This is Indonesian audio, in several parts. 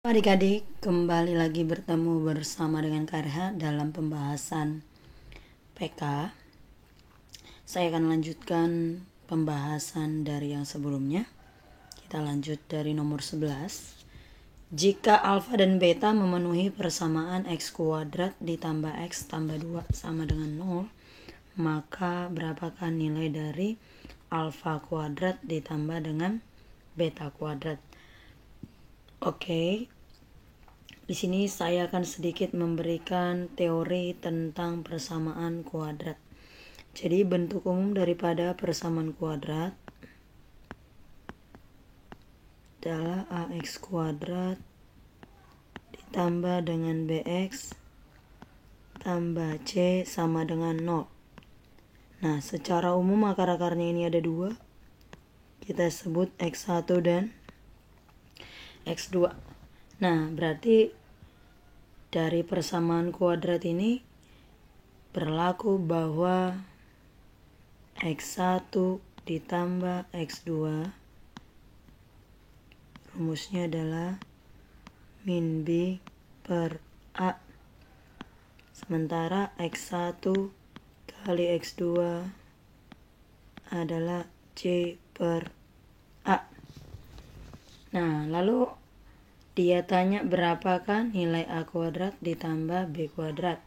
Adik-adik, kembali lagi bertemu bersama dengan Karha dalam pembahasan PK. Saya akan lanjutkan pembahasan dari yang sebelumnya. Kita lanjut dari nomor 11. Jika alfa dan beta memenuhi persamaan x kuadrat ditambah x tambah 2 sama dengan 0, maka berapakah nilai dari alfa kuadrat ditambah dengan beta kuadrat? Oke. Di sini saya akan sedikit memberikan teori tentang persamaan kuadrat. Jadi bentuk umum daripada persamaan kuadrat adalah ax kuadrat ditambah dengan bx tambah c sama dengan 0. Nah, secara umum akar-akarnya ini ada 2. Kita sebut x1 dan x2. Nah, berarti dari persamaan kuadrat ini berlaku bahwa x1 ditambah x2 rumusnya adalah min b per a. Sementara x1 kali x2 adalah c per a. Nah, lalu dia tanya berapakah nilai a kuadrat ditambah b kuadrat.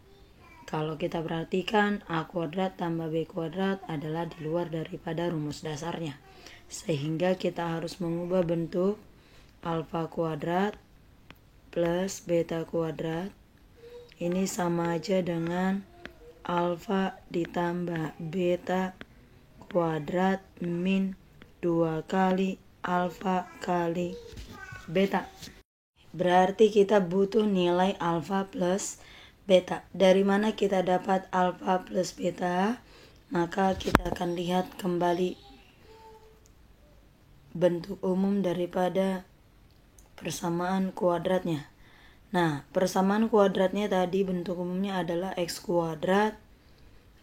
Kalau kita perhatikan, a kuadrat tambah b kuadrat adalah di luar daripada rumus dasarnya. Sehingga kita harus mengubah bentuk alfa kuadrat plus beta kuadrat. Ini sama aja dengan alfa ditambah beta kuadrat min 2 kali alfa kali beta. Berarti kita butuh nilai alfa plus beta. Dari mana kita dapat alfa plus beta? Maka kita akan lihat kembali bentuk umum daripada persamaan kuadratnya. Nah, persamaan kuadratnya tadi bentuk umumnya adalah x kuadrat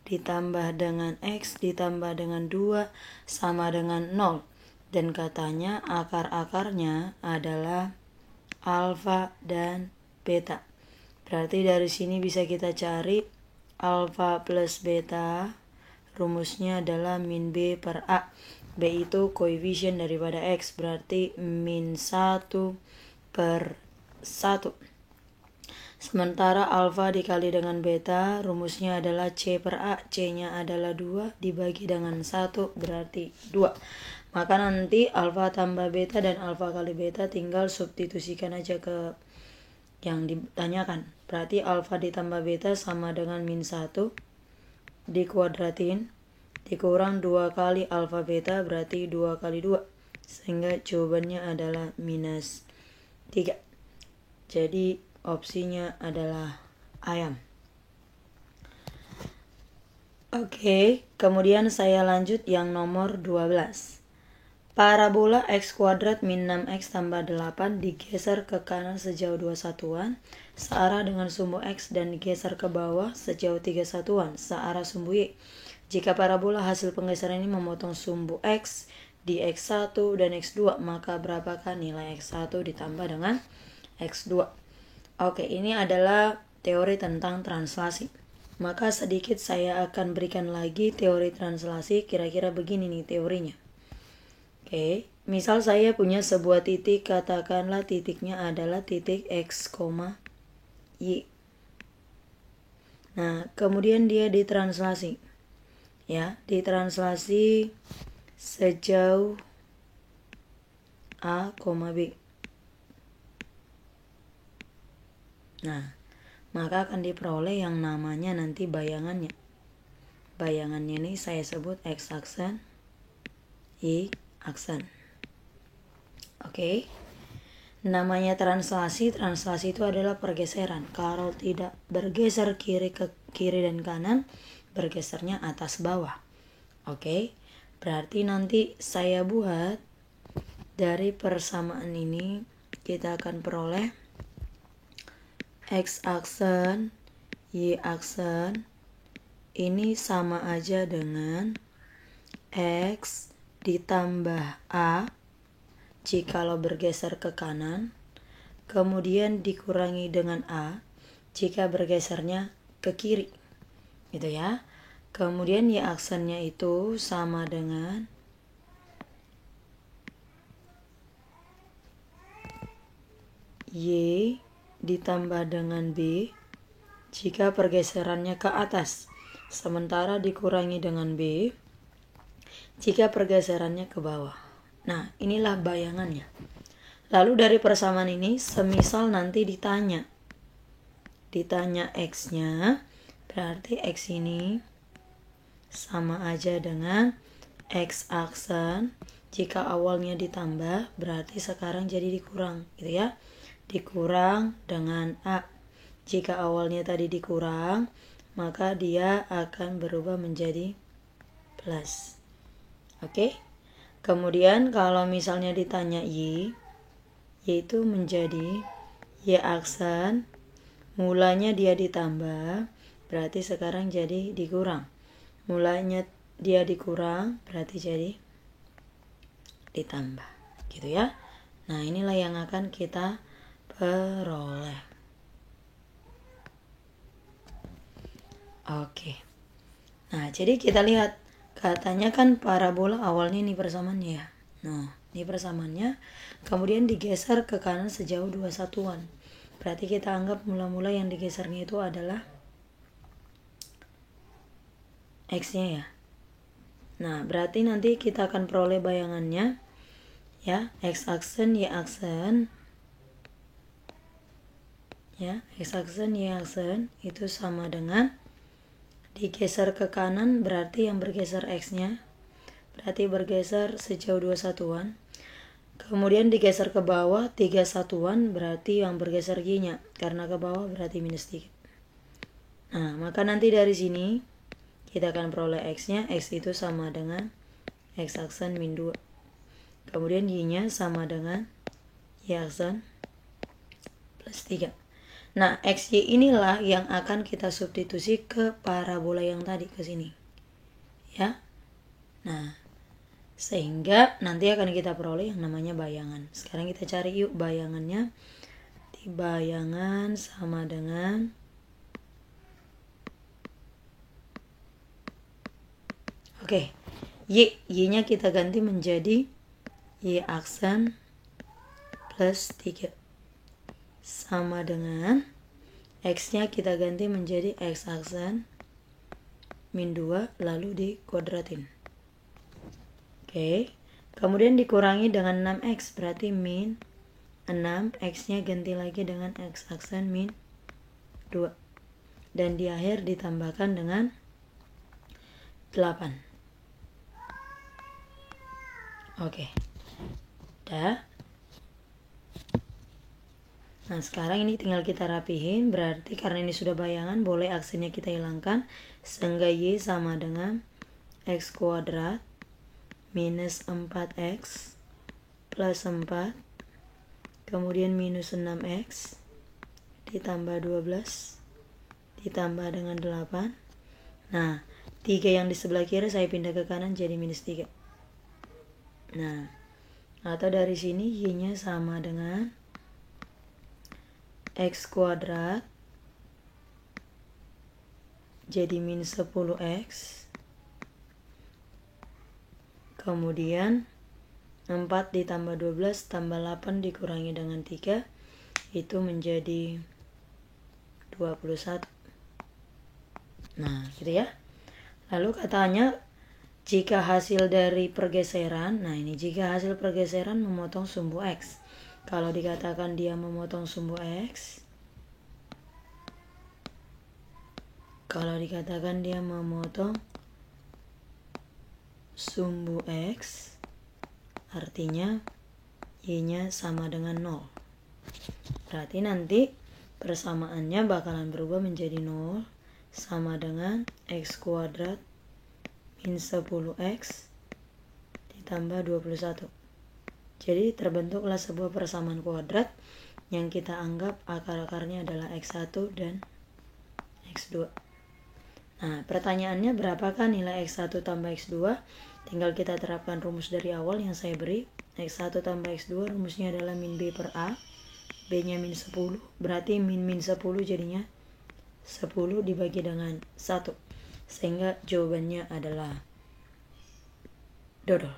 ditambah dengan x ditambah dengan 2 sama dengan 0. Dan katanya akar-akarnya adalah alfa dan beta. Berarti dari sini bisa kita cari alfa plus beta. Rumusnya adalah min b per a. B itu koefisien daripada x, berarti min 1 per 1. Sementara alfa dikali dengan beta, rumusnya adalah c per a. C-nya adalah 2 dibagi dengan 1, berarti 2. Maka nanti alfa tambah beta dan alfa kali beta tinggal substitusikan aja ke yang ditanyakan. Berarti alfa ditambah beta sama dengan min 1 dikuadratin dikurang 2 kali alfa beta, berarti 2 kali 2. Sehingga jawabannya adalah minus 3. Jadi opsinya adalah ayam. Oke, kemudian saya lanjut yang nomor 12. Parabola x kuadrat min 6x tambah 8 digeser ke kanan sejauh 2 satuan searah dengan sumbu x dan digeser ke bawah sejauh 3 satuan searah sumbu y. Jika parabola hasil penggeseran ini memotong sumbu x di x1 dan x2, maka berapakah nilai x1 ditambah dengan x2? Oke, ini adalah teori tentang translasi. Maka sedikit saya akan berikan lagi teori translasi. Kira-kira begini nih teorinya. Oke, misal saya punya sebuah titik, katakanlah titiknya adalah titik x, y. Nah, kemudian dia ditranslasi. Ya, ditranslasi sejauh a, b. Nah, maka akan diperoleh yang namanya nanti bayangannya. Bayangannya ini saya sebut x aksen, y aksen. Oke. Namanya translasi itu adalah pergeseran. Kalau tidak bergeser kiri ke kiri dan kanan, bergesernya atas bawah. Oke. Berarti nanti saya buat dari persamaan ini kita akan peroleh x aksen, y aksen ini sama aja dengan x ditambah a jikalau bergeser ke kanan kemudian dikurangi dengan A jika bergesernya ke kiri. Gitu ya. Kemudian Y aksennya itu sama dengan Y ditambah dengan B jika pergeserannya ke atas, sementara dikurangi dengan B jika pergeserannya ke bawah. Nah, inilah bayangannya. Lalu dari persamaan ini, semisal nanti ditanya X-nya, berarti X ini sama aja dengan X aksen. Jika awalnya ditambah, berarti sekarang jadi dikurang, gitu ya. Dikurang dengan A. Jika awalnya tadi dikurang, maka dia akan berubah menjadi plus. Oke. Kemudian kalau misalnya ditanya Y, yaitu menjadi Y aksen, mulanya dia ditambah, berarti sekarang jadi dikurang. Mulanya dia dikurang, berarti jadi ditambah. Gitu ya. Nah, inilah yang akan kita peroleh. Oke. Nah, jadi kita lihat. Katanya kan parabola awalnya ini persamaannya ya. Nah, ini persamaannya. Kemudian digeser ke kanan sejauh 2 satuan. Berarti kita anggap mula-mula yang digesernya itu adalah X-nya ya. Nah, berarti nanti kita akan peroleh bayangannya. Ya, X aksen, Y aksen. Ya, X aksen, Y aksen itu sama dengan digeser ke kanan, berarti yang bergeser X-nya berarti bergeser sejauh 2 satuan. Kemudian digeser ke bawah 3 satuan, berarti yang bergeser Y-nya, karena ke bawah berarti minus 3. Nah, maka nanti dari sini kita akan peroleh X-nya. X itu sama dengan X aksen min 2. Kemudian Y-nya sama dengan Y aksen plus 3. Nah, XY inilah yang akan kita substitusi ke parabola yang tadi ke sini. Ya. Nah, sehingga nanti akan kita peroleh yang namanya bayangan. Sekarang kita cari yuk bayangannya. Di bayangan sama dengan Y-nya kita ganti menjadi Y aksen plus 3. Sama dengan X-nya kita ganti menjadi X aksen min 2 lalu dikuadratin. Oke. Kemudian dikurangi dengan 6X berarti min 6. X-nya ganti lagi dengan X aksen min 2. Dan di akhir ditambahkan dengan 8. Oke. Udah. Nah, sekarang ini tinggal kita rapihin. Berarti karena ini sudah bayangan, boleh aksennya kita hilangkan. Sehingga Y sama dengan X kuadrat minus 4X plus 4. Kemudian minus 6X ditambah 12 ditambah dengan 8. Nah, 3 yang di sebelah kiri saya pindah ke kanan jadi minus 3. Nah, atau dari sini Y-nya sama dengan X kuadrat jadi min 10X, kemudian 4 ditambah 12 tambah 8 dikurangi dengan 3 itu menjadi 21. Nah, gitu ya. Lalu katanya jika hasil dari pergeseran, nah ini jika hasil pergeseran memotong sumbu X. Kalau dikatakan dia memotong sumbu X, kalau dikatakan dia memotong sumbu X, artinya Y-nya sama dengan 0. Berarti nanti persamaannya bakalan berubah menjadi 0 sama dengan X kuadrat min 10X ditambah 21. Jadi terbentuklah sebuah persamaan kuadrat yang kita anggap akar-akarnya adalah X1 dan X2. Nah, pertanyaannya berapakah nilai X1 tambah X2? Tinggal kita terapkan rumus dari awal yang saya beri. X1 tambah X2 rumusnya adalah min B per A. B B-nya min 10, berarti min 10 jadinya 10 dibagi dengan 1. Sehingga jawabannya adalah dodol.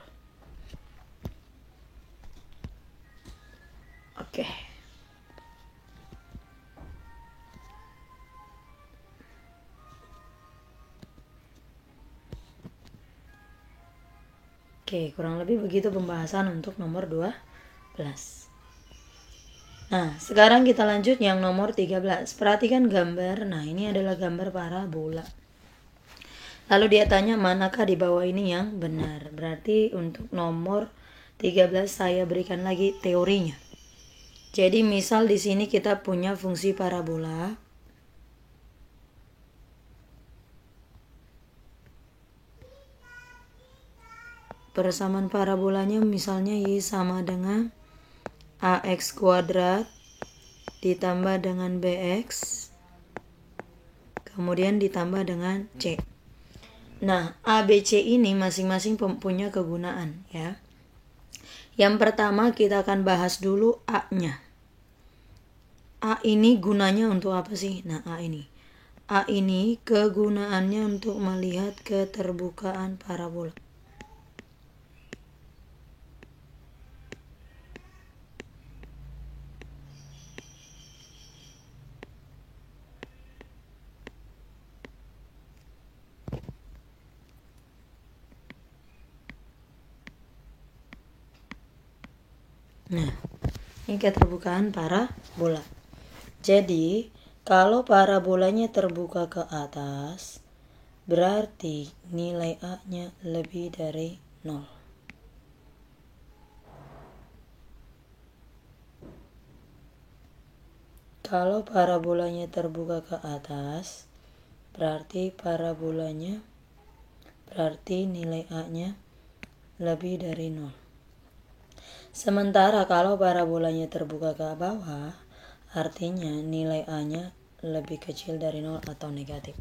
Oke. Oke, kurang lebih begitu pembahasan untuk nomor 12. Nah, sekarang kita lanjut yang nomor 13. Perhatikan gambar. Nah, ini adalah gambar parabola. Lalu dia tanya manakah di bawah ini yang benar. Berarti untuk nomor 13 saya berikan lagi teorinya. Jadi misal di sini kita punya fungsi parabola. Persamaan parabolanya misalnya Y sama dengan AX kuadrat ditambah dengan BX kemudian ditambah dengan C. Nah, ABC ini masing-masing punya kegunaan ya. Yang pertama kita akan bahas dulu A-nya. A ini gunanya untuk apa sih? Nah, A ini kegunaannya untuk melihat keterbukaan parabola. Nah, ini keterbukaan parabola. Jadi, kalau parabolanya terbuka ke atas, berarti nilai A-nya lebih dari 0. Kalau parabolanya terbuka ke atas, berarti nilai A-nya lebih dari 0. Sementara kalau parabolanya terbuka ke bawah, artinya nilai A-nya lebih kecil dari 0 atau negatif.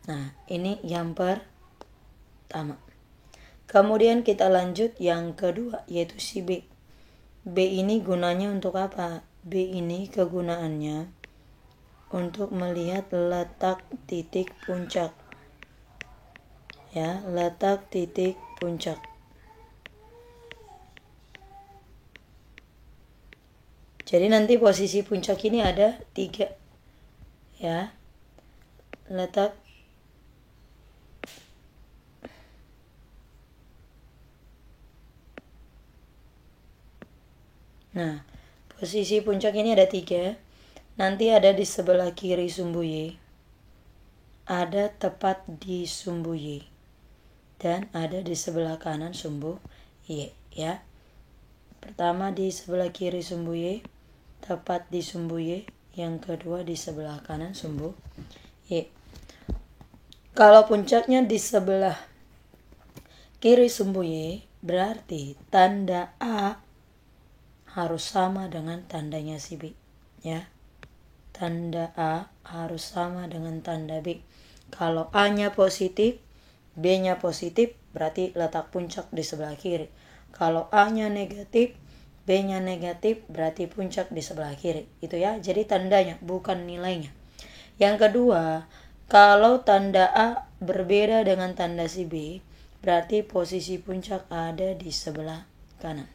Nah, ini yang pertama. Kemudian kita lanjut yang kedua, yaitu si B. B ini gunanya untuk apa? B ini kegunaannya untuk melihat letak titik puncak. Ya, letak titik puncak. Jadi nanti posisi puncak ini ada 3. Ya. Letak Nah, posisi puncak ini ada 3. Nanti ada di sebelah kiri sumbu Y. Ada tepat di sumbu Y. Dan ada di sebelah kanan sumbu Y, ya. Pertama di sebelah kiri sumbu Y, tepat di sumbu Y. Yang kedua di sebelah kanan sumbu Y. Kalau puncaknya di sebelah kiri sumbu Y, berarti tanda A harus sama dengan tandanya si B, ya. Tanda A harus sama dengan tanda B. Kalau A-nya positif, B-nya positif, berarti letak puncak di sebelah kiri. Kalau A-nya negatif, B-nya negatif, berarti puncak di sebelah kiri. Itu ya, jadi tandanya bukan nilainya. Yang kedua, kalau tanda A berbeda dengan tanda si B, berarti posisi puncak ada di sebelah kanan.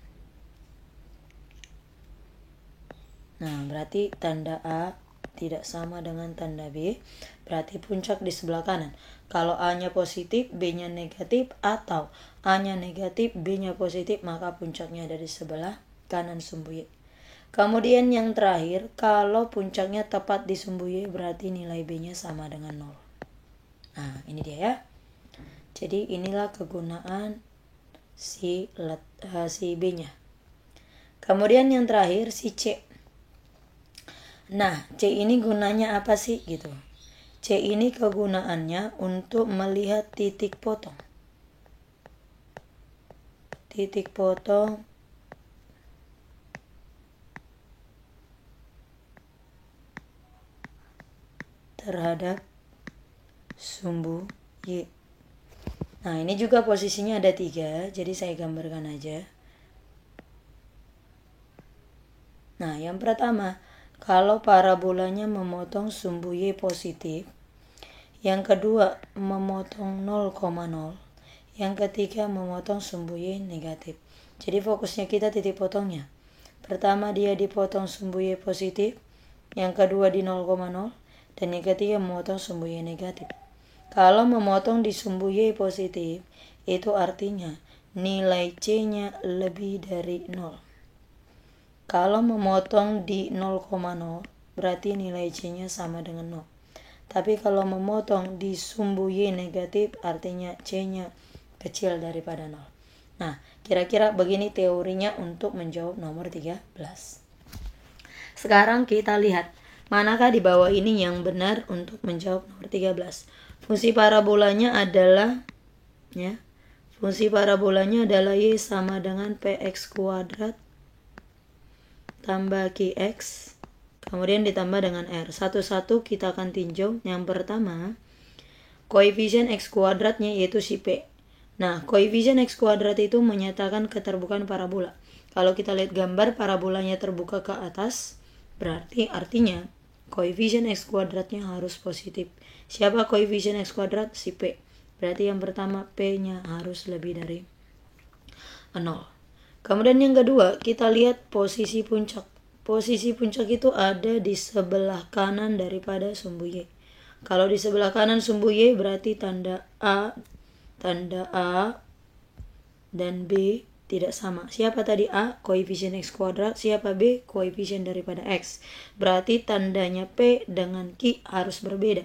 Nah, berarti tanda A tidak sama dengan tanda B, berarti puncak di sebelah kanan. Kalau A-nya positif, B-nya negatif, atau A-nya negatif, B-nya positif, maka puncaknya ada di sebelah kanan sumbu Y. Kemudian yang terakhir, kalau puncaknya tepat di sumbu Y, berarti nilai B-nya sama dengan 0. Nah, ini dia ya. Jadi inilah kegunaan si B-nya. Kemudian yang terakhir si C. Nah, C ini gunanya apa sih gitu? C ini kegunaannya untuk melihat titik potong. Titik potong terhadap sumbu Y. Nah, ini juga posisinya ada 3, jadi saya gambarkan aja. Nah, yang pertama, kalau parabolanya memotong sumbu Y positif. Yang kedua, memotong 0,0. Yang ketiga, memotong sumbu Y negatif. Jadi fokusnya kita titik potongnya. Pertama, dia dipotong sumbu Y positif. Yang kedua di 0,0. Dan yang ketiga, memotong sumbu Y negatif. Kalau memotong di sumbu Y positif, itu artinya nilai C-nya lebih dari 0. Kalau memotong di 0,0, berarti nilai C-nya sama dengan 0. Tapi kalau memotong di sumbu Y negatif, artinya C-nya kecil daripada 0. Nah, kira-kira begini teorinya untuk menjawab nomor 13. Sekarang kita lihat, manakah di bawah ini yang benar untuk menjawab nomor 13. Fungsi parabolanya adalah, fungsi parabolanya adalah Y sama dengan PX kuadrat tambah QX, kemudian ditambah dengan R. Satu-satu kita akan tinjau. Yang pertama, koefisien X kuadratnya yaitu si P. Nah, koefisien X kuadrat itu menyatakan keterbukaan parabola. Kalau kita lihat gambar parabolanya terbuka ke atas, berarti artinya koefisien X kuadratnya harus positif. Siapa koefisien X kuadrat? Si P. Berarti yang pertama P-nya harus lebih dari 0. Kemudian yang kedua, kita lihat posisi puncak. Posisi puncak itu ada di sebelah kanan daripada sumbu Y. Kalau di sebelah kanan sumbu Y berarti tanda A dan B tidak sama. Siapa tadi A? Koefisien X kuadrat. Siapa B? Koefisien daripada X. Berarti tandanya P dengan Q harus berbeda.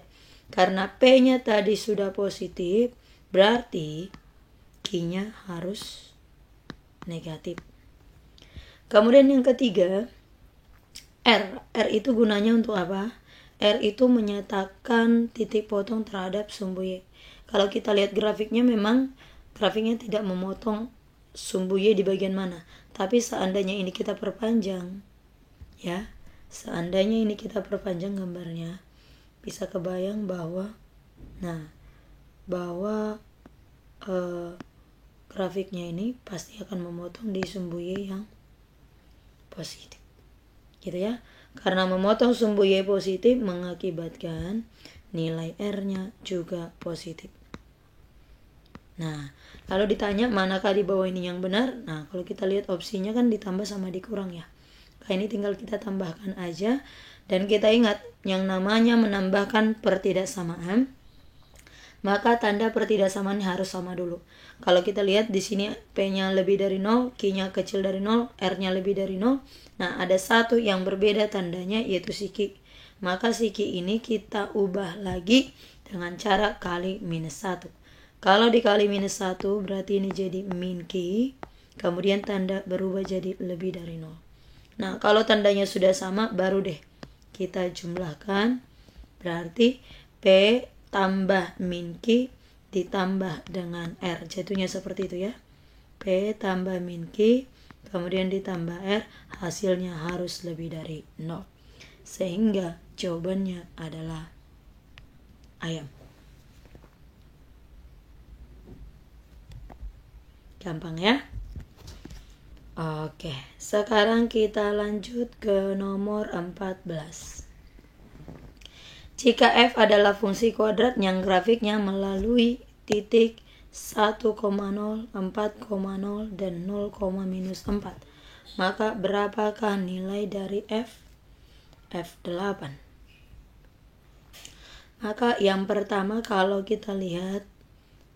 Karena P-nya tadi sudah positif, berarti Q-nya harus negatif. Kemudian yang ketiga, R. R itu gunanya untuk apa? R itu menyatakan titik potong terhadap sumbu Y. Kalau kita lihat grafiknya, memang grafiknya tidak memotong sumbu Y di bagian mana. Tapi seandainya ini kita perpanjang, seandainya ini kita perpanjang gambarnya, bisa kebayang bahwa grafiknya ini pasti akan memotong di sumbu Y yang positif, gitu ya. Karena memotong sumbu Y positif mengakibatkan nilai R-nya juga positif. Nah, lalu ditanya manakah di bawah ini yang benar? Nah, kalau kita lihat opsinya kan ditambah sama dikurang ya. Nah, ini tinggal kita tambahkan aja. Dan kita ingat, yang namanya menambahkan pertidaksamaan, maka tanda pertidaksamaan harus sama dulu. Kalau kita lihat di sini P-nya lebih dari 0, Q-nya kecil dari 0, R-nya lebih dari 0. Nah, ada satu yang berbeda tandanya yaitu si Q. Maka si Q ini kita ubah lagi dengan cara kali minus 1. Kalau dikali minus 1 berarti ini jadi min Q. Kemudian tanda berubah jadi lebih dari 0. Nah, kalau tandanya sudah sama baru deh kita jumlahkan. Berarti P tambah min Q ditambah dengan R. Jatuhnya seperti itu ya. P tambah min Q kemudian ditambah R, hasilnya harus lebih dari 0. Sehingga jawabannya adalah ayam. Gampang ya? Oke, sekarang kita lanjut ke nomor 14. Jika f adalah fungsi kuadrat yang grafiknya melalui titik 1,0, 4,0, dan 0,-4, maka berapakah nilai dari f? F8. Maka yang pertama kalau kita lihat,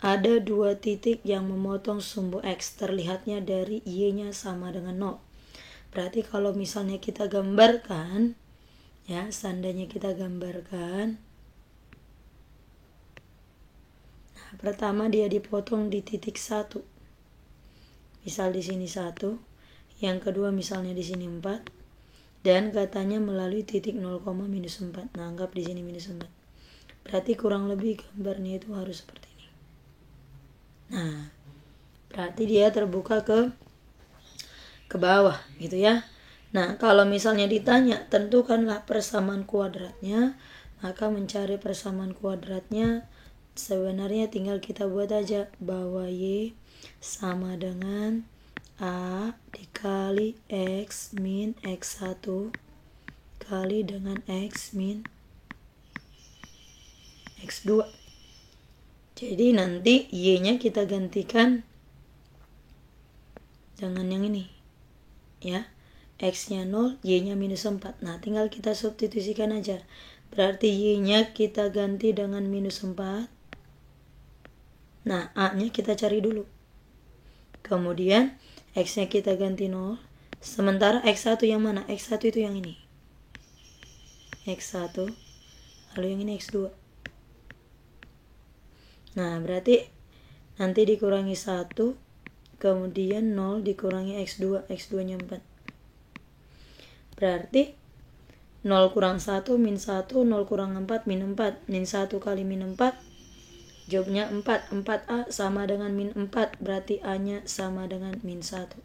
ada dua titik yang memotong sumbu X, terlihatnya dari Y-nya sama dengan 0. Berarti kalau misalnya kita gambarkan, seandainya kita gambarkan, pertama dia dipotong di titik 1. Misal di sini 1, yang kedua misalnya di sini 4, dan katanya melalui titik 0,-4. Nah, anggap di sini minus 4. Berarti kurang lebih gambarnya itu harus seperti ini. Nah, berarti dia terbuka ke bawah gitu ya. Nah, kalau misalnya ditanya tentukanlah persamaan kuadratnya, maka mencari persamaan kuadratnya sebenarnya tinggal kita buat aja bahwa Y sama dengan A dikali X min X1 kali dengan X min X2. Jadi nanti Y-nya kita gantikan dengan yang ini. Ya, X-nya 0, Y-nya minus 4. Nah, tinggal kita substitusikan aja. Berarti Y-nya kita ganti dengan minus 4. Nah, A-nya kita cari dulu. Kemudian, X-nya kita ganti 0. Sementara X1 yang mana? X1 itu yang ini. X1. Lalu yang ini X2. Nah, berarti nanti dikurangi 1, kemudian 0 dikurangi X2, X2-nya 4. Berarti 0 kurang 1 min 1, 0 kurang 4 min 4. Min 1 kali min 4, jawabnya 4. 4A sama dengan min 4, berarti A-nya sama dengan min 1.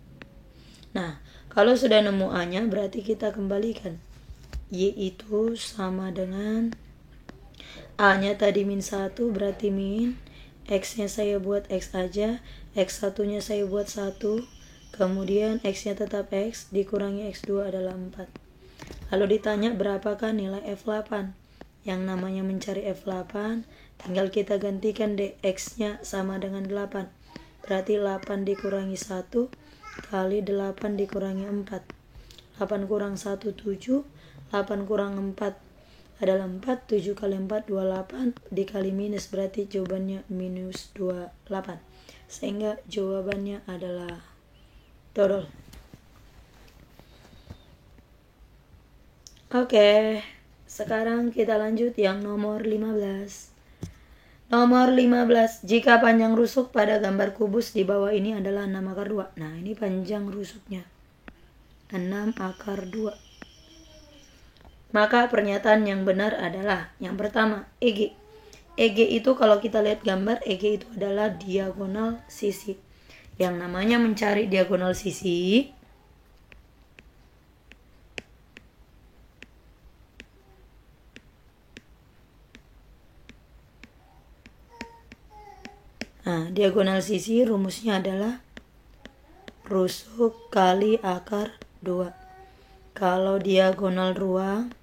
Nah, kalau sudah nemu A-nya, berarti kita kembalikan. Y itu sama dengan A-nya tadi min 1, berarti min. X-nya saya buat X aja. X1-nya saya buat 1. Kemudian X-nya tetap X, dikurangi X2 adalah 4. Lalu ditanya berapakah nilai F8. Yang namanya mencari F8, tinggal kita gantikan deh. X-nya sama dengan 8. Berarti 8 dikurangi 1 kali 8 dikurangi 4. 8 kurang 1, 7. 8 kurang 4 adalah 4, 7 kali 4, 28, dikali minus, berarti jawabannya minus 28. Sehingga jawabannya adalah dodol. Oke, sekarang kita lanjut yang nomor 15. Nomor 15, jika panjang rusuk pada gambar kubus di bawah ini adalah 6/2. Nah, ini panjang rusuknya 6/2. Maka pernyataan yang benar adalah yang pertama, EG. EG itu kalau kita lihat gambar, EG itu adalah diagonal sisi. Yang namanya mencari diagonal sisi, nah, diagonal sisi rumusnya adalah rusuk kali akar 2. Kalau diagonal ruang,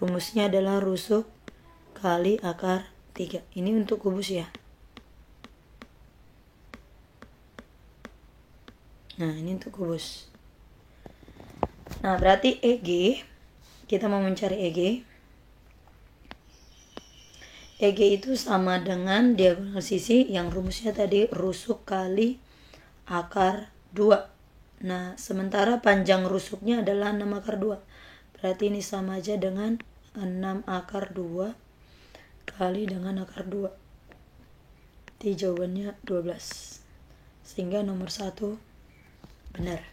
rumusnya adalah rusuk kali akar 3. Ini untuk kubus ya. Nah, ini untuk kubus. Nah, berarti EG, kita mau mencari EG. EG itu sama dengan diagonal sisi yang rumusnya tadi rusuk kali akar 2. Nah, sementara panjang rusuknya adalah 6/2. Berarti ini sama aja dengan 6/2 kali dengan akar 2. Jadi jawabannya 12. Sehingga nomor 1 benar.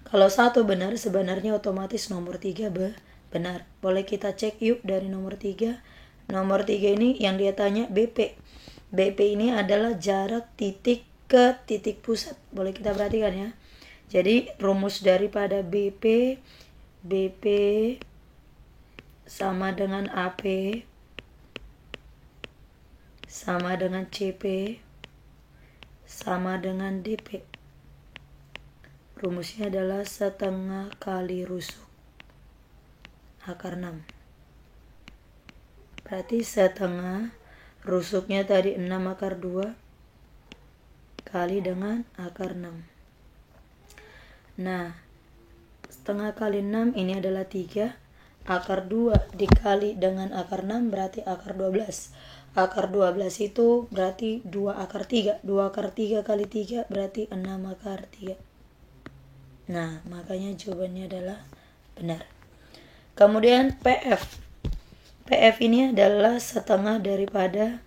Kalau 1 benar, sebenarnya otomatis nomor 3 benar. Boleh kita cek yuk dari nomor 3. Nomor 3 ini yang dia tanya BP. BP ini adalah jarak titik ke titik pusat. Boleh kita perhatikan ya. Jadi rumus daripada BP sama dengan AP sama dengan CP sama dengan DP. Rumusnya adalah setengah kali rusuk akar 6. Berarti setengah rusuknya tadi 6/2 kali dengan akar 6. Nah, setengah kali 6 ini adalah 3. Akar 2 dikali dengan akar 6 berarti akar 12. Akar 12 itu berarti 2 akar 3. 2 akar 3 kali 3 berarti 6 akar 3. Nah, makanya jawabannya adalah benar. Kemudian PF. PF ini adalah setengah daripada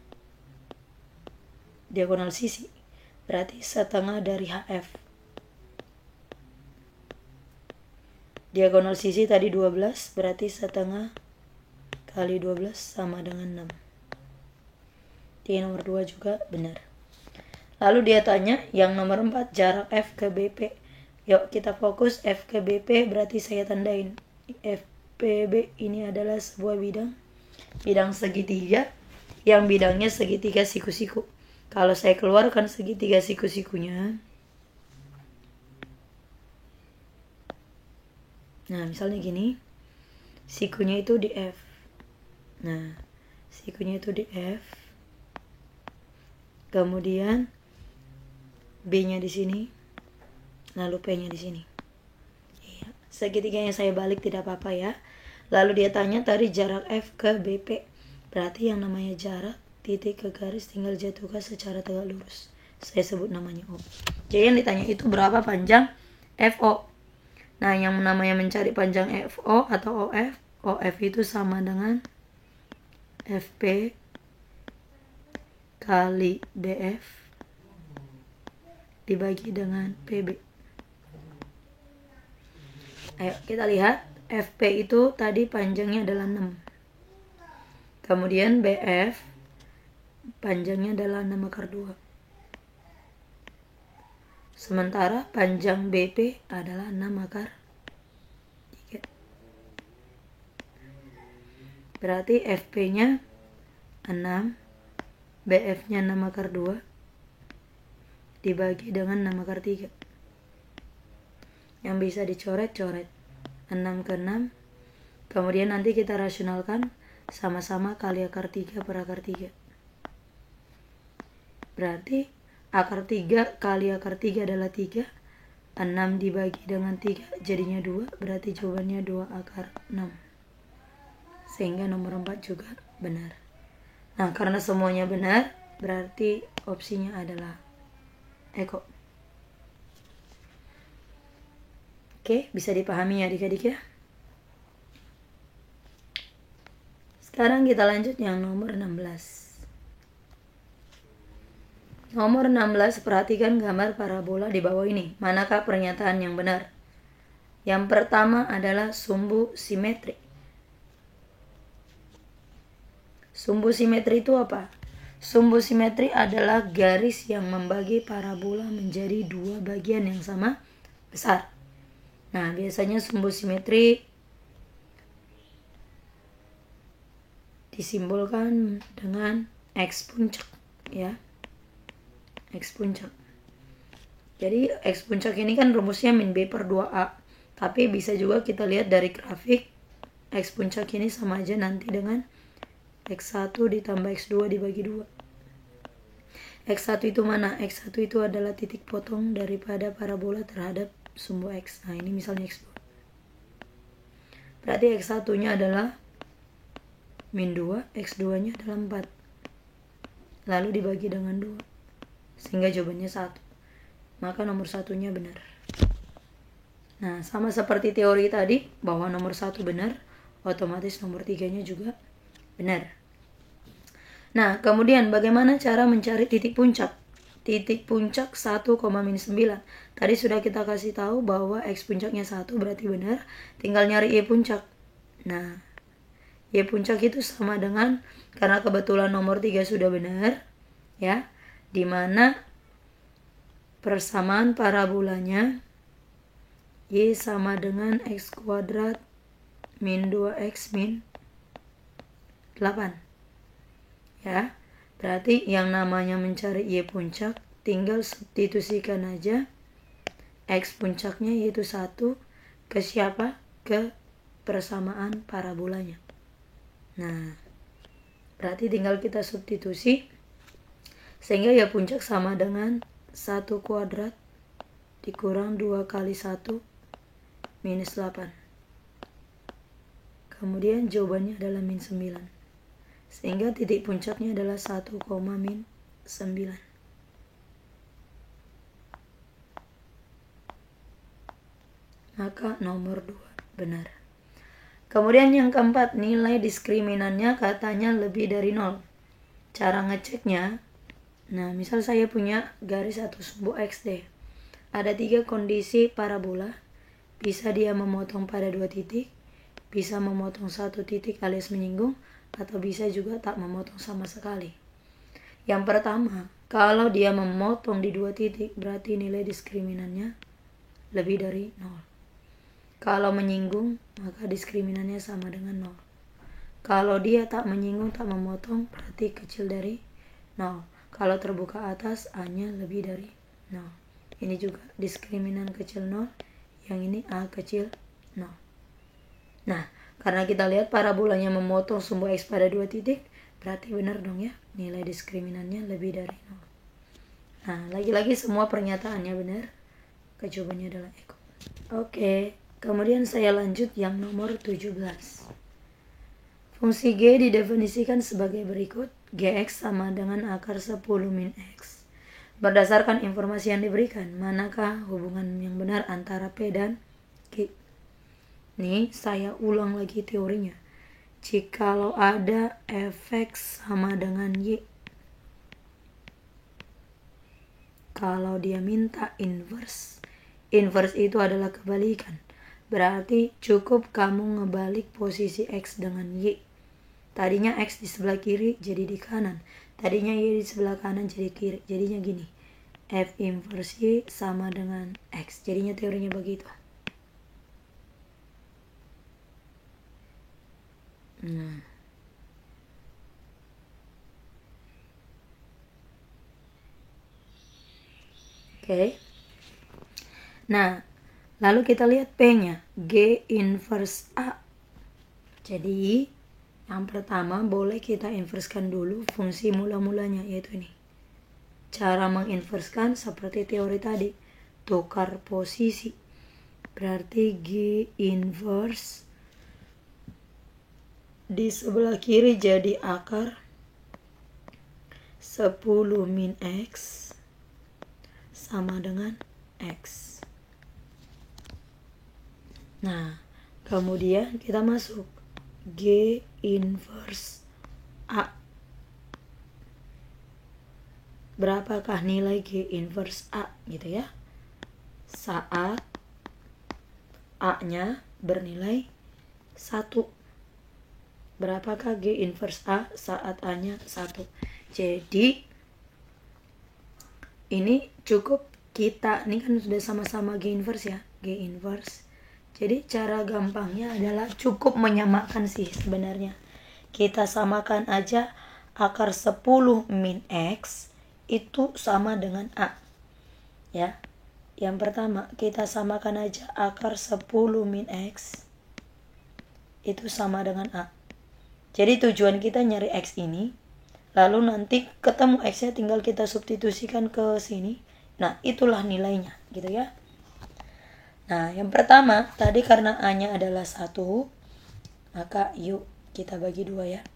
diagonal sisi. Berarti setengah dari HF. Diagonal sisi tadi 12, berarti setengah kali 12 sama dengan 6. Di nomor 2 juga benar. Lalu dia tanya yang nomor 4, jarak F ke BP. Yuk kita fokus F ke BP, berarti saya tandain. FPB ini adalah sebuah bidang segitiga yang bidangnya segitiga siku-siku. Kalau saya keluarkan segitiga siku-sikunya, nah misalnya gini, sikunya itu di F. Nah, sikunya itu di F. Kemudian B-nya di sini, lalu P-nya di sini. Iya, segitiganya saya balik tidak apa-apa ya. Lalu dia tanya tadi jarak F ke BP. Berarti yang namanya jarak titik ke garis tinggal jatuhkan secara tegak lurus. Saya sebut namanya O. Jadi yang ditanya itu berapa panjang FO. Nah, yang namanya mencari panjang FO atau OF, OF itu sama dengan FP kali BF dibagi dengan PB. Ayo kita lihat, FP itu tadi panjangnya adalah 6. Kemudian BF panjangnya adalah 6/2. Sementara panjang BP adalah 6/3. Berarti FP-nya 6, BF-nya 6/2 dibagi dengan 6/3. Yang bisa dicoret-coret 6 ke 6. Kemudian nanti kita rasionalkan sama-sama kali akar 3 per akar 3. Berarti akar 3 kali akar 3 adalah 3. 6 dibagi dengan 3 jadinya 2. Berarti jawabannya 2/6. Sehingga nomor 4 juga benar. Nah, karena semuanya benar, berarti opsinya adalah Eko. Oke, bisa dipahami ya adik-adik ya. Sekarang kita lanjut yang nomor 16. Nomor 16, perhatikan gambar parabola di bawah ini. Manakah pernyataan yang benar? Yang pertama adalah sumbu simetri. Sumbu simetri itu apa? Sumbu simetri adalah garis yang membagi parabola menjadi dua bagian yang sama besar. Nah, biasanya sumbu simetri disimbolkan dengan X puncak ya. X puncak. Jadi X puncak ini kan rumusnya min B per 2A. Tapi bisa juga kita lihat dari grafik, X puncak ini sama aja nanti dengan X1 ditambah X2 dibagi 2. X1 itu mana? X1 itu adalah titik potong daripada parabola terhadap sumbu X. Nah, ini misalnya X2. Berarti X1 nya adalah min 2, X2 nya adalah 4. Lalu dibagi dengan 2. Sehingga jawabannya 1. Maka nomor 1-nya benar. Nah, sama seperti teori tadi, bahwa nomor 1 benar, otomatis nomor 3-nya juga benar. Nah, kemudian bagaimana cara mencari titik puncak? Titik puncak 1,-9. Tadi sudah kita kasih tahu bahwa X puncaknya 1 berarti benar. Tinggal nyari Y puncak. Nah, Y puncak itu sama dengan, karena kebetulan nomor 3 sudah benar, ya, dimana persamaan parabolanya Y sama dengan X kuadrat min 2X min 8. Ya, berarti yang namanya mencari Y puncak tinggal substitusikan aja X puncaknya yaitu 1 ke siapa? Ke persamaan parabolanya. Nah, berarti tinggal kita substitusi sehingga Y puncak sama dengan 1 kuadrat dikurang 2 kali 1 minus 8. Kemudian jawabannya adalah min 9. Sehingga titik puncaknya adalah 1, min 9. Maka nomor 2 benar. Kemudian yang keempat, nilai diskriminannya katanya lebih dari 0. Cara ngeceknya, nah misal saya punya garis atau sumbu XD. Ada 3 kondisi parabola. Bisa dia memotong pada 2 titik, bisa memotong 1 titik alias menyinggung, atau bisa juga tak memotong sama sekali. Yang pertama, kalau dia memotong di 2 titik, berarti nilai diskriminannya lebih dari 0. Kalau menyinggung, maka diskriminannya sama dengan 0. Kalau dia tak menyinggung, tak memotong, berarti kecil dari 0. Kalau terbuka atas, A-nya lebih dari 0. Ini juga diskriminan kecil 0, yang ini A kecil 0. Nah, karena kita lihat parabolanya memotong sumbu X pada 2 titik, berarti benar dong ya, nilai diskriminannya lebih dari 0. Nah, lagi-lagi semua pernyataannya benar, jawabannya adalah Eko. Oke, kemudian saya lanjut yang nomor 17. Fungsi G didefinisikan sebagai berikut. Gx sama dengan akar 10 min X. Berdasarkan informasi yang diberikan, manakah hubungan yang benar antara P dan Q? Nih, saya ulang lagi teorinya. Jikalau ada Fx sama dengan Y, kalau dia minta inverse, inverse itu adalah kebalikan. Berarti cukup kamu ngebalik posisi X dengan Y. Tadinya X di sebelah kiri jadi di kanan. Tadinya Y di sebelah kanan jadi kiri. Jadinya gini. F inverse Y sama dengan X. Jadinya teorinya begitu. Nah. Oke. Nah, lalu kita lihat P-nya. G inverse A. Jadi, yang pertama boleh kita inverskan dulu fungsi mula-mulanya, yaitu ini. Cara menginverskan seperti teori tadi. Tukar posisi. Berarti G inverse di sebelah kiri jadi akar 10 min X sama dengan X. Nah, kemudian kita masuk G inverse A. Berapakah nilai G inverse A gitu ya? Saat A-nya bernilai 1. Berapakah G inverse A saat A-nya 1? Jadi ini cukup kita, ini kan sudah sama-sama G inverse ya, G inverse. Jadi cara gampangnya adalah cukup menyamakan sih sebenarnya. Kita samakan aja akar 10 min X itu sama dengan A. Ya. Yang pertama, kita samakan aja akar 10 min X itu sama dengan A. Jadi tujuan kita nyari X ini, lalu nanti ketemu X-nya tinggal kita substitusikan ke sini. Nah, itulah nilainya, gitu ya. Nah, yang pertama, tadi karena A-nya adalah 1, maka yuk kita bagi 2 ya.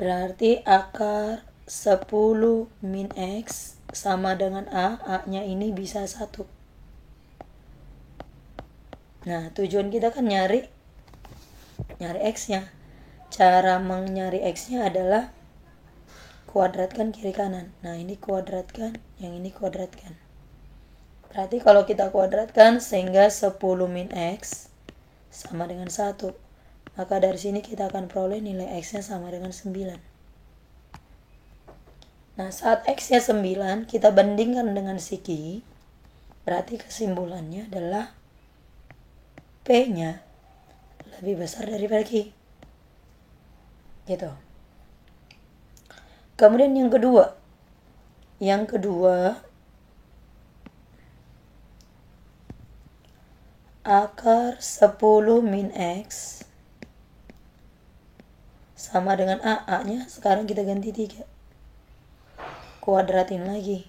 Berarti akar 10 min X sama dengan A, A-nya ini bisa 1. Nah, tujuan kita kan nyari X-nya. Cara mencari X-nya adalah kuadratkan kiri kanan. Nah, ini kuadratkan, yang ini kuadratkan. Berarti kalau kita kuadratkan sehingga 10 min X sama dengan 1. Maka dari sini kita akan peroleh nilai X-nya sama dengan 9. Nah, saat X-nya 9, kita bandingkan dengan siki. Berarti kesimpulannya adalah P-nya lebih besar daripada Q. Gitu. Kemudian yang kedua. Akar 10 min X sama dengan A. A-nya sekarang kita ganti 3. Kuadratin lagi.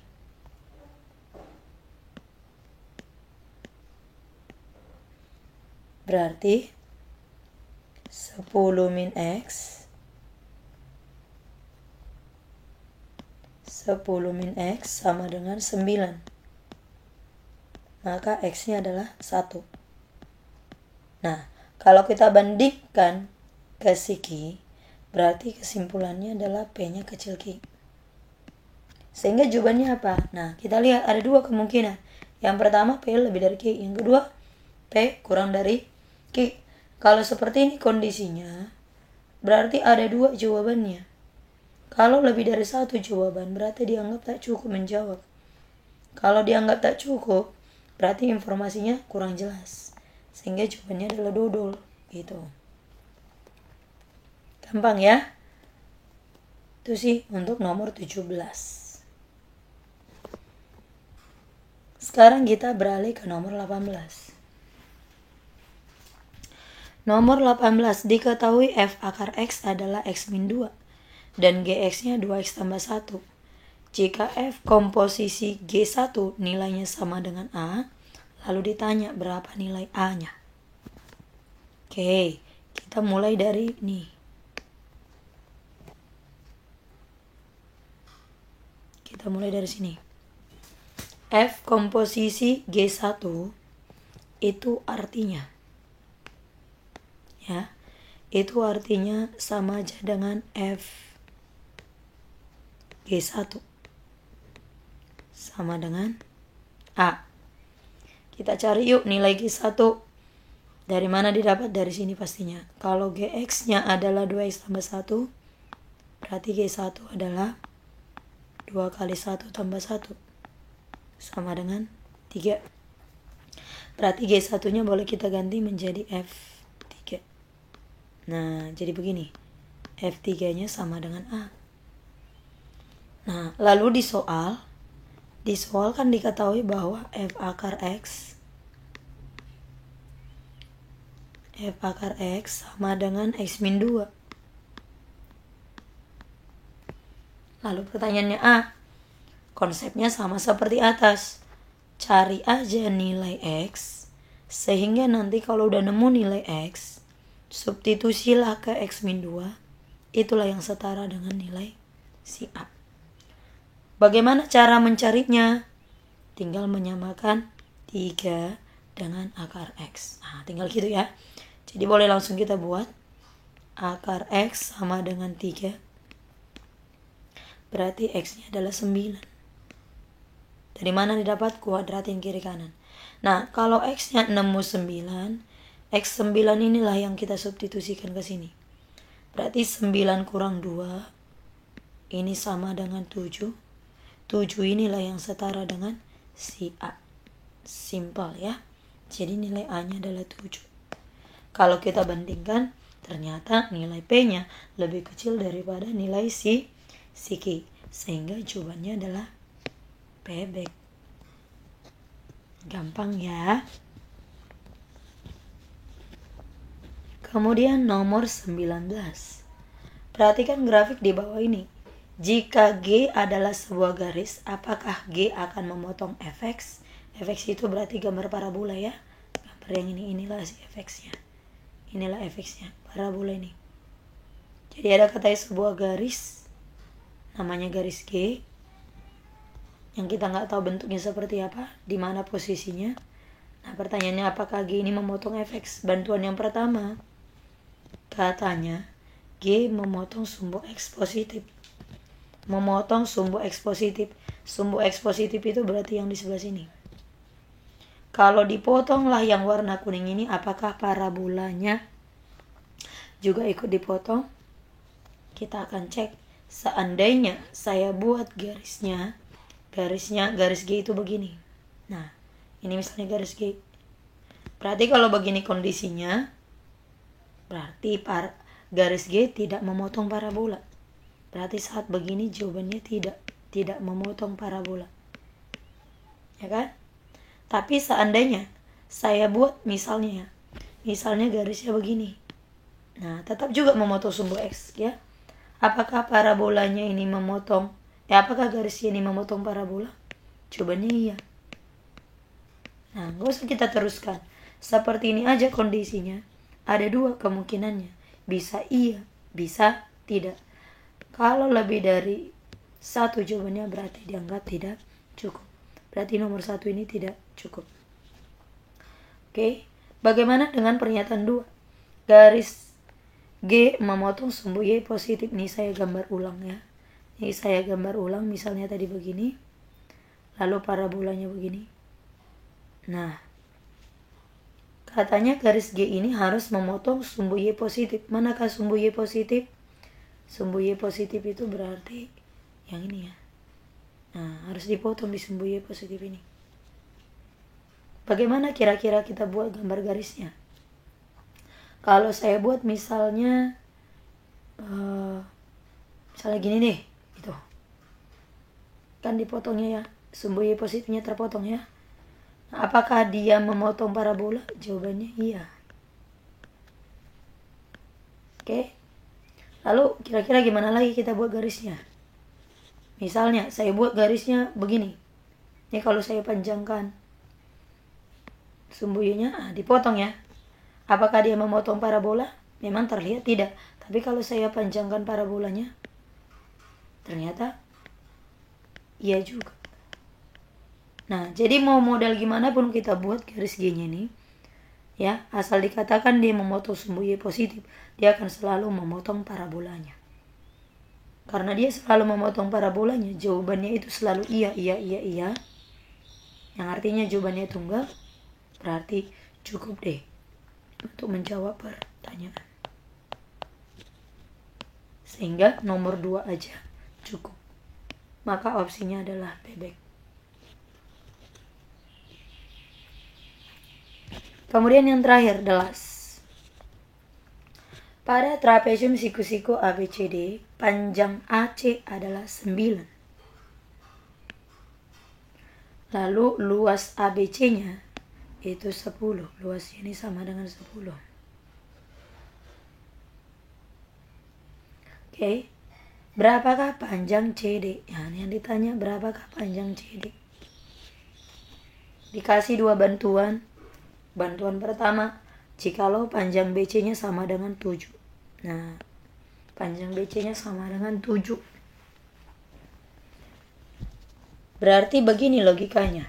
Berarti 10 min X 10 min X sama dengan 9. Maka X-nya adalah 1. Nah, kalau kita bandingkan ke siki, berarti kesimpulannya adalah P-nya kecil Q. Sehingga jawabannya apa? Nah, kita lihat ada 2 kemungkinan. Yang pertama, P lebih dari Q. Yang kedua, P kurang dari Q. Kalau seperti ini kondisinya, berarti ada 2 jawabannya. Kalau lebih dari 1 jawaban, berarti dianggap tak cukup menjawab. Kalau dianggap tak cukup, berarti informasinya kurang jelas. Sehingga jawabannya adalah dodol. Gitu. Gampang ya? Itu sih untuk nomor 17. Sekarang kita beralih ke nomor 18. Nomor 18, diketahui f akar x adalah x min 2 dan gx-nya 2x tambah 1. Jika f komposisi G1 nilainya sama dengan A, lalu ditanya berapa nilai A-nya. Oke, kita mulai dari ini. Kita mulai dari sini. F komposisi G1 itu artinya, ya, itu artinya sama aja dengan F G1 sama dengan A. Kita cari yuk nilai G1. Dari mana didapat? Dari sini pastinya. Kalau Gx-nya adalah 2x tambah 1, berarti G1 adalah 2 kali 1 tambah 1 sama dengan 3. Berarti G1-nya boleh kita ganti menjadi F3. Nah, jadi begini. F3-nya sama dengan A. Nah, lalu di soal kan diketahui bahwa F akar X sama dengan X min 2. Lalu pertanyaannya A. Konsepnya sama seperti atas. Cari aja nilai X, sehingga nanti kalau udah nemu nilai X, substitusilah ke X min 2. Itulah yang setara dengan nilai si A. Bagaimana cara mencarinya? Tinggal menyamakan 3 dengan akar X. Nah, tinggal gitu ya. Jadi boleh langsung kita buat. Akar X sama dengan 3. Berarti X-nya adalah 9. Dari mana didapat? Kuadratin kiri kanan. Nah, kalau X-nya nemu 9, X9 inilah yang kita substitusikan ke sini. Berarti 9 kurang 2, ini sama dengan 7. 7 inilah yang setara dengan si A. Simpel ya. Jadi nilai A-nya adalah 7. Kalau kita bandingkan, ternyata nilai P-nya lebih kecil daripada nilai si Q. Sehingga jawabannya adalah bebek. Gampang ya. Kemudian nomor 19. Perhatikan grafik di bawah ini. Jika G adalah sebuah garis, apakah G akan memotong fx? Fx itu berarti gambar parabola ya. Gambar yang inilah si fx-nya. Inilah fx-nya, parabola ini. Jadi ada katanya sebuah garis, namanya garis G, yang kita nggak tahu bentuknya seperti apa, di mana posisinya. Nah, pertanyaannya apakah G ini memotong fx? Bantuan yang pertama, katanya G memotong sumbu X positif. Memotong sumbu X positif. Sumbu X positif itu berarti yang di sebelah sini. Kalau dipotonglah yang warna kuning ini, apakah parabolanya juga ikut dipotong? Kita akan cek. Seandainya saya buat garis G itu begini. Nah, ini misalnya garis G. Berarti kalau begini kondisinya, berarti garis G tidak memotong parabola. Berarti saat begini jawabannya tidak memotong parabola. Ya kan? Tapi seandainya saya buat misalnya garisnya begini. Nah, tetap juga memotong sumbu X ya. Apakah parabolanya ini memotong? Apakah garisnya ini memotong parabola? Jawabannya iya. Nah, gak usah kita teruskan. Seperti ini aja kondisinya. Ada 2 kemungkinannya. Bisa iya, bisa tidak. Kalau lebih dari 1 jawabannya berarti dianggap tidak cukup. Berarti nomor 1 ini tidak cukup. Oke. Bagaimana dengan pernyataan 2? Garis G memotong sumbu Y positif. Nih saya gambar ulang ya. Ini saya gambar ulang, misalnya tadi begini. Lalu parabolanya begini. Nah, katanya garis G ini harus memotong sumbu Y positif. Manakah sumbu Y positif? Sumbu Y positif itu berarti yang ini ya. Nah, harus dipotong di sumbu Y positif ini. Bagaimana kira-kira kita buat gambar garisnya? Kalau saya buat misalnya Misalnya gini deh, itu kan dipotongnya ya, sumbu Y positifnya terpotong ya. Nah, apakah dia memotong parabola? Jawabannya iya. Oke. Lalu kira-kira gimana lagi kita buat garisnya? Misalnya saya buat garisnya begini. Ini kalau saya panjangkan sumbu Y-nya, dipotong ya. Apakah dia memotong parabola? Memang terlihat tidak. Tapi kalau saya panjangkan parabolanya, ternyata iya juga. Nah, jadi mau model gimana pun kita buat garis G-nya ini, ya, asal dikatakan dia memotong sumbu Y positif, dia akan selalu memotong parabolanya. Karena dia selalu memotong parabolanya, jawabannya itu selalu iya. Yang artinya jawabannya tunggal, berarti cukup deh untuk menjawab pertanyaan. Sehingga nomor 2 aja cukup. Maka opsinya adalah bebek. Kemudian yang terakhir adalah pada trapesium siku-siku ABCD, panjang AC adalah 9. Lalu luas ABC-nya itu 10. Luasnya ini sama dengan 10. Oke. Berapakah panjang CD? Nah, yang ditanya berapakah panjang CD? Dikasih 2 bantuan. Bantuan pertama, jikalau panjang BC-nya sama dengan 7. Nah, panjang BC-nya sama dengan 7. Berarti begini logikanya.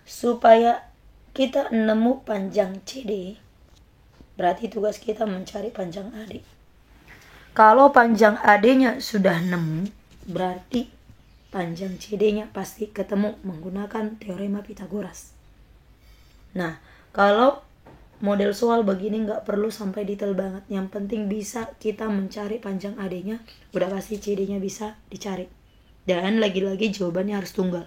Supaya kita nemu panjang CD, berarti tugas kita mencari panjang AD. Kalau panjang AD-nya sudah nemu, berarti panjang CD-nya pasti ketemu menggunakan teorema Pythagoras. Nah, kalau model soal begini nggak perlu sampai detail banget. Yang penting bisa kita mencari panjang AD-nya, udah pasti CD-nya bisa dicari. Dan lagi-lagi jawabannya harus tunggal.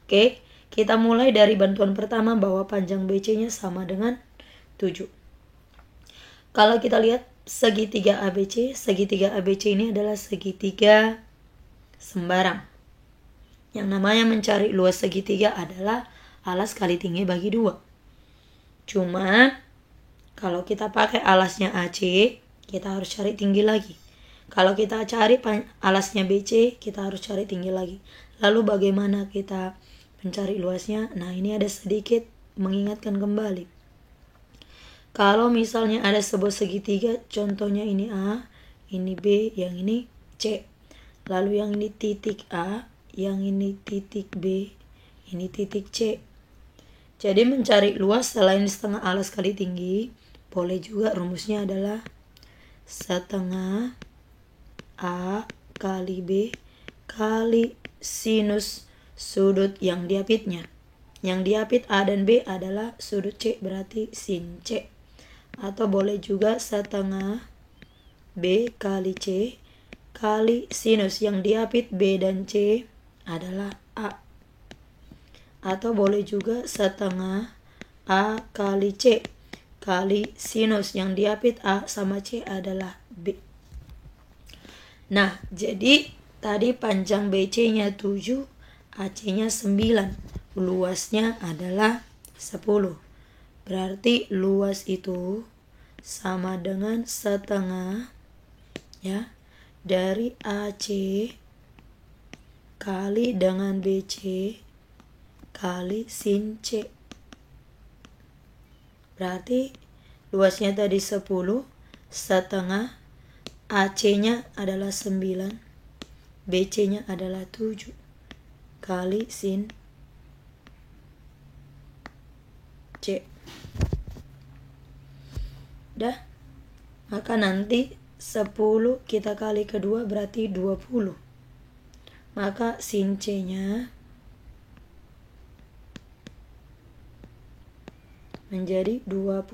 Oke, kita mulai dari bantuan pertama bahwa panjang BC-nya sama dengan 7. Kalau kita lihat segitiga ABC ini adalah segitiga sembarang. Yang namanya mencari luas segitiga adalah alas kali tinggi bagi 2. Cuma kalau kita pakai alasnya AC, kita harus cari tinggi lagi. Kalau kita cari alasnya BC, kita harus cari tinggi lagi. Lalu bagaimana kita mencari luasnya? Nah, ini ada sedikit mengingatkan kembali. Kalau misalnya ada sebuah segitiga, contohnya ini A, ini B, yang ini C. Lalu yang ini titik A, yang ini titik B, ini titik C. Jadi mencari luas selain setengah alas kali tinggi, boleh juga rumusnya adalah setengah A kali B kali sinus sudut yang diapitnya. Yang diapit A dan B adalah sudut C, berarti sin C. Atau boleh juga setengah B kali C kali sinus yang diapit B dan C adalah A. Atau boleh juga setengah A kali C kali sinus yang diapit A sama C adalah B. Nah, jadi tadi panjang BC-nya 7, AC-nya 9, luasnya adalah 10. Berarti luas itu sama dengan setengah ya dari AC kali dengan BC kali sin C. Berarti luasnya tadi 10, setengah AC-nya adalah 9, BC-nya adalah 7 kali sin C. Dah. Maka nanti 10 kita kali kedua berarti 20. Maka sin C-nya menjadi 20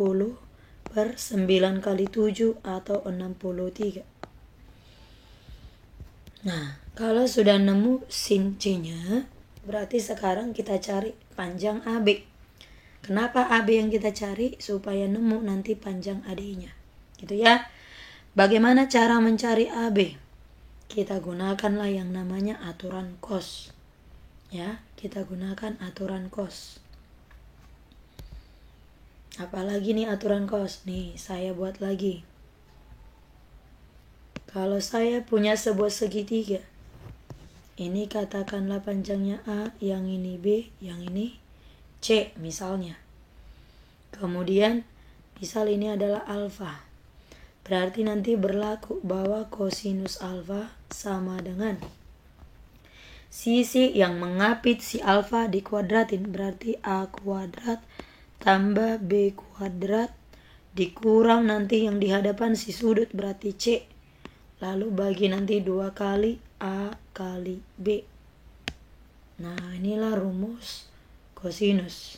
per 9 kali 7 atau 63. Nah, kalau sudah nemu sin C-nya, berarti sekarang kita cari panjang AB. Kenapa AB yang kita cari? Supaya nemu nanti panjang AD-nya. Gitu ya. Bagaimana cara mencari AB? kita gunakanlah yang namanya aturan cos. Ya, kita gunakan aturan cos. Apalagi nih aturan cos? Nih, saya buat lagi. Kalau saya punya sebuah segitiga, ini katakanlah panjangnya A, yang ini B, yang ini C misalnya. Kemudian, misal ini adalah alfa. Berarti nanti berlaku bahwa kosinus alfa sama dengan sisi yang mengapit si alfa dikuadratin. Berarti A kuadrat tambah B kuadrat dikurang nanti yang di hadapan si sudut berarti C. Lalu bagi nanti 2 kali A kali B. Nah, inilah rumus kosinus.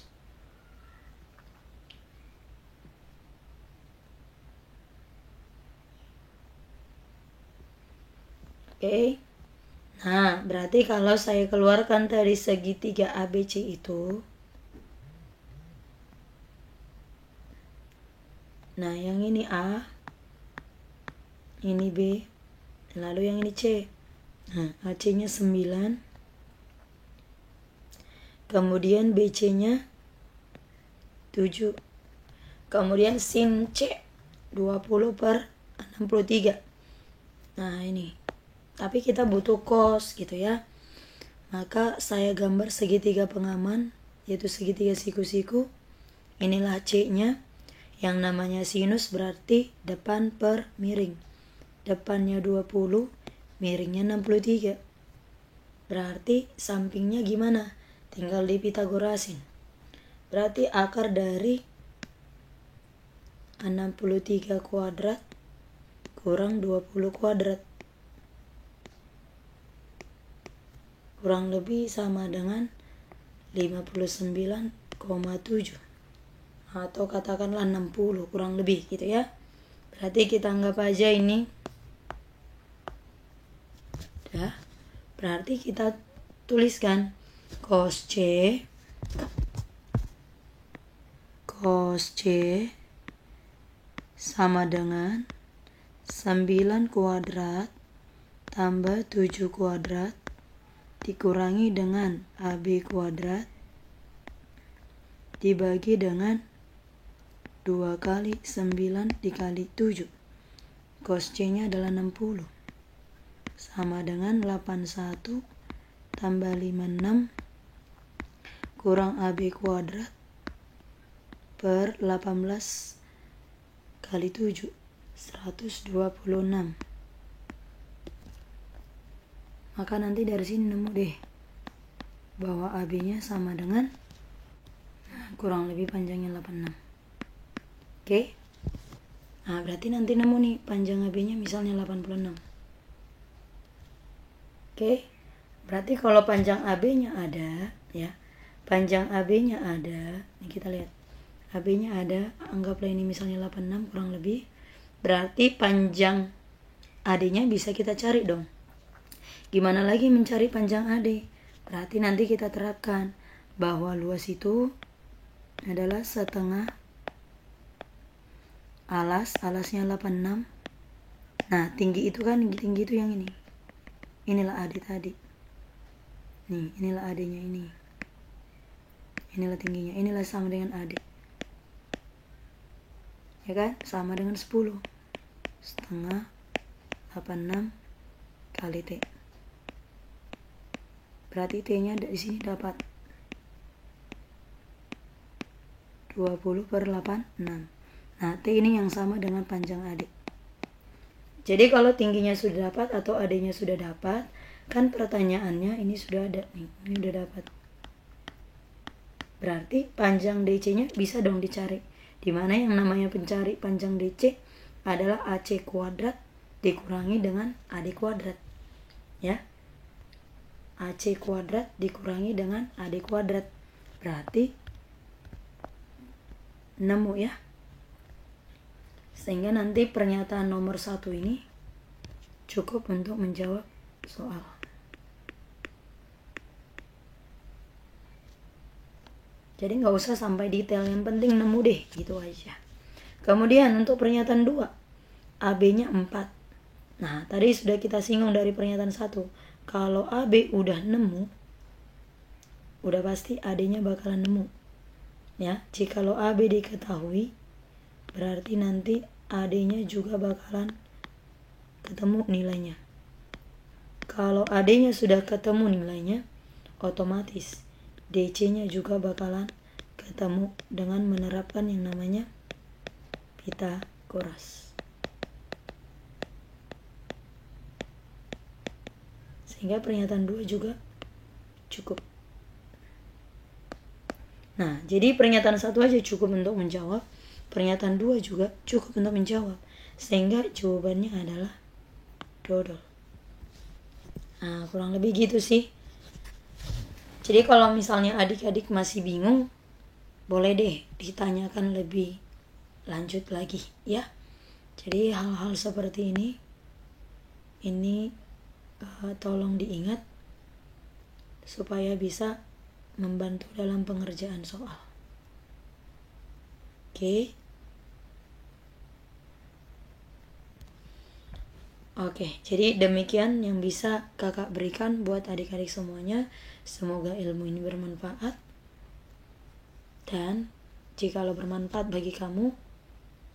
Oke. Nah, berarti kalau saya keluarkan dari segitiga ABC itu, nah yang ini A, ini B, lalu yang ini C. Nah, AC-nya 9. Kemudian BC-nya 7. Kemudian sin C 20/63. Nah, ini. Tapi kita butuh cos gitu ya. Maka saya gambar segitiga pengaman, yaitu segitiga siku-siku. Inilah C-nya. Yang namanya sinus berarti depan per miring. Depannya 20, miringnya 63. Berarti sampingnya gimana? Tinggal di Pitagorasin. Berarti akar dari 63 kuadrat kurang 20 kuadrat. Kurang lebih sama dengan 59,7. Atau katakanlah 60 kurang lebih gitu ya. Berarti kita anggap aja ini. Ya. Berarti kita tuliskan cos C sama dengan 9 kuadrat tambah 7 kuadrat dikurangi dengan AB kuadrat dibagi dengan 2 kali 9 dikali 7. Cos C-nya adalah 60. Sama dengan 81 tambah 56 kurang AB kuadrat per 18 kali 7. 126. Maka nanti dari sini nemu deh bahwa AB-nya sama dengan kurang lebih panjangnya 86. Oke. Nah, berarti nanti nemu nih panjang AB-nya misalnya 86. Oke. Berarti kalau panjang AB-nya ada, ya. Panjang AB-nya ada. Nih kita lihat. AB-nya ada, anggaplah ini misalnya 86 kurang lebih. Berarti panjang AD-nya bisa kita cari dong. Gimana lagi mencari panjang AD? Berarti nanti kita terapkan bahwa luas itu adalah setengah alasnya 86. Nah, tinggi itu kan, tinggi itu yang ini. Inilah AD tadi. Nih, inilah AD-nya ini. Inilah tingginya, inilah sama dengan AD. Ya kan? Sama dengan 10. Setengah 86 kali T. Berarti T-nya di sini dapat 20/86. Nah, T ini yang sama dengan panjang AD. Jadi kalau tingginya sudah dapat atau AD-nya sudah dapat, kan pertanyaannya ini sudah ada nih. Ini udah dapat. Berarti panjang DC-nya bisa dong dicari. Dimana yang namanya pencari panjang DC adalah AC kuadrat dikurangi dengan AD kuadrat. Ya. AC kuadrat dikurangi dengan AD kuadrat. Berarti nemu ya. Sehingga nanti pernyataan nomor 1 ini cukup untuk menjawab soal. Jadi nggak usah sampai detail, yang penting nemu deh, gitu aja. Kemudian untuk pernyataan 2, AB-nya 4. Nah, tadi sudah kita singgung dari pernyataan 1. Kalau AB udah nemu, udah pasti AD-nya bakalan nemu. Ya, jikalau AB diketahui, berarti nanti AD-nya juga bakalan ketemu nilainya. Kalau AD-nya sudah ketemu nilainya, otomatis DC-nya juga bakalan ketemu dengan menerapkan yang namanya Pythagoras. Sehingga pernyataan 2 juga cukup. Nah, jadi pernyataan 1 aja cukup untuk menjawab, pernyataan 2 juga cukup untuk menjawab. Sehingga jawabannya adalah dodol. Nah, kurang lebih gitu sih. Jadi kalau misalnya adik-adik masih bingung, boleh deh ditanyakan lebih lanjut lagi ya. Jadi hal-hal seperti ini tolong diingat supaya bisa membantu dalam pengerjaan soal. Oke, jadi demikian yang bisa kakak berikan buat adik-adik semuanya. Semoga ilmu ini bermanfaat. Dan jikalau bermanfaat bagi kamu,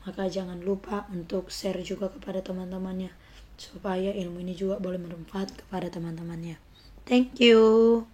maka jangan lupa untuk share juga kepada teman-temannya, supaya ilmu ini juga boleh bermanfaat kepada teman-temannya. Thank you.